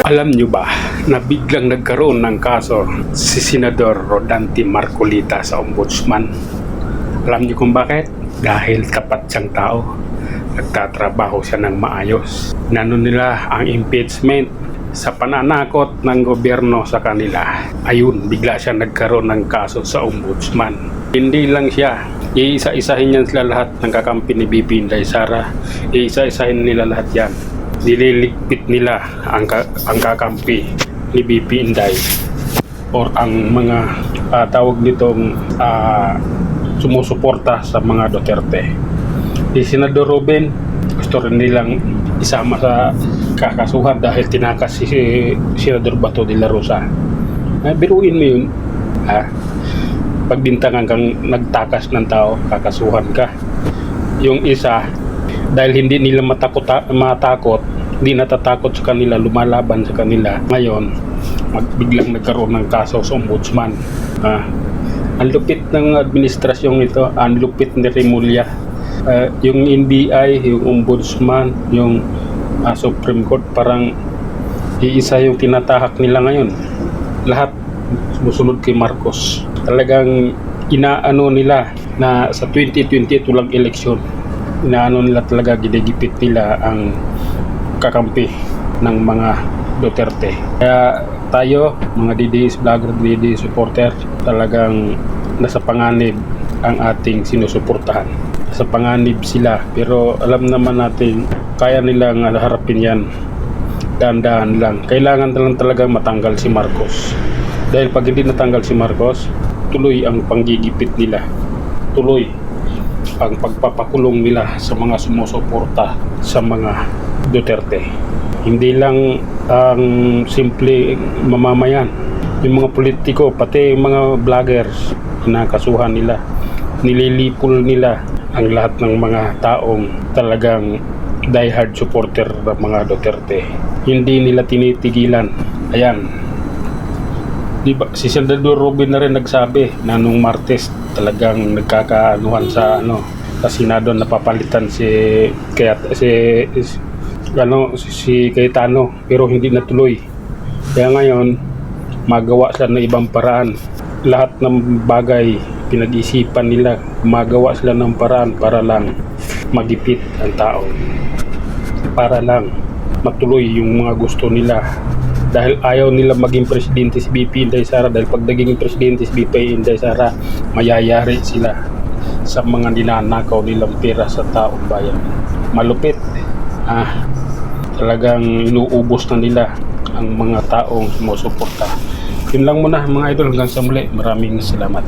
Alam nyo ba na biglang nagkaroon ng kaso si Senador Rodante Marcolita sa Ombudsman? Alam nyo kung bakit? Dahil tapat siyang tao. Nagtatrabaho siya ng maayos. Nano nila ang impeachment sa pananakot ng gobyerno sa kanila. Ayun, bigla siya nagkaroon ng kaso sa Ombudsman. Hindi lang siya. Iisa-isahin yan sila lahat ng kakampi ni BP Inday Sara. Iisa-isahin nila lahat yan. Nililigpit nila ang kakampi ni BP Inday or ang mga tawag nitong sumusuporta sa mga Duterte. Si Senador Robin gusto rin nilang isama sa kakasuhan dahil tinakas si Senador Bato de la Rosa. Biruin mo yun, pagbintangan kang nagtakas ng tao, kakasuhan ka. Yung isa, dahil hindi nila matakot, hindi natatakot sa kanila, lumalaban sa kanila. Ngayon, biglang nagkaroon ng kaso sa Ombudsman. Ang lupit ng administrasyong ito, ang lupit ni Remulla. Yung NBI, yung Ombudsman, yung Supreme Court, parang iisa yung tinatahak nila ngayon. Lahat sumusunod kay Marcos. Talagang inaano nila na sa 2020 ito lang eleksyon. Inaano nila talaga, ginigipit nila ang kakampi ng mga Duterte. Kaya tayo, mga DDS vlogger, DDS supporter, talagang nasa panganib ang ating sinusuportahan. Nasa panganib sila, pero alam naman natin kaya nilang harapin yan. Dahan-dahan lang. Kailangan lang talagang matanggal si Marcos. Dahil pag hindi natanggal si Marcos, tuloy ang panggigipit nila. Tuloy ang pagpapakulong nila sa mga sumusuporta sa mga Duterte. Hindi lang ang simple mamamayan, yung mga politiko, pati yung mga vloggers, nakasuhan nila, nililipol nila ang lahat ng mga taong talagang diehard supporter ng mga Duterte. Hindi nila tinitigilan. Ayan, diba, si Senador Robin na rin nagsabi na nung Martes talagang nagkakaanuhan sa Senado, napapalitan si Cayetano, pero hindi natuloy. Kaya ngayon magawa sila ng ibang paraan. Lahat ng bagay pinag-isipan nila, magawa sila ng paraan para lang magipit ang tao, para lang matuloy yung mga gusto nila. Dahil ayaw nila maging presidente si BP Inday Sara, dahil pag naging presidente si BP Inday Sara, mayayari sila sa mga ninanakaw nilang pera sa taong bayan. Malupit. Talagang inuubos na nila ang mga taong sumusuporta. Yun lang muna mga idol, hanggang sa muli. Maraming salamat.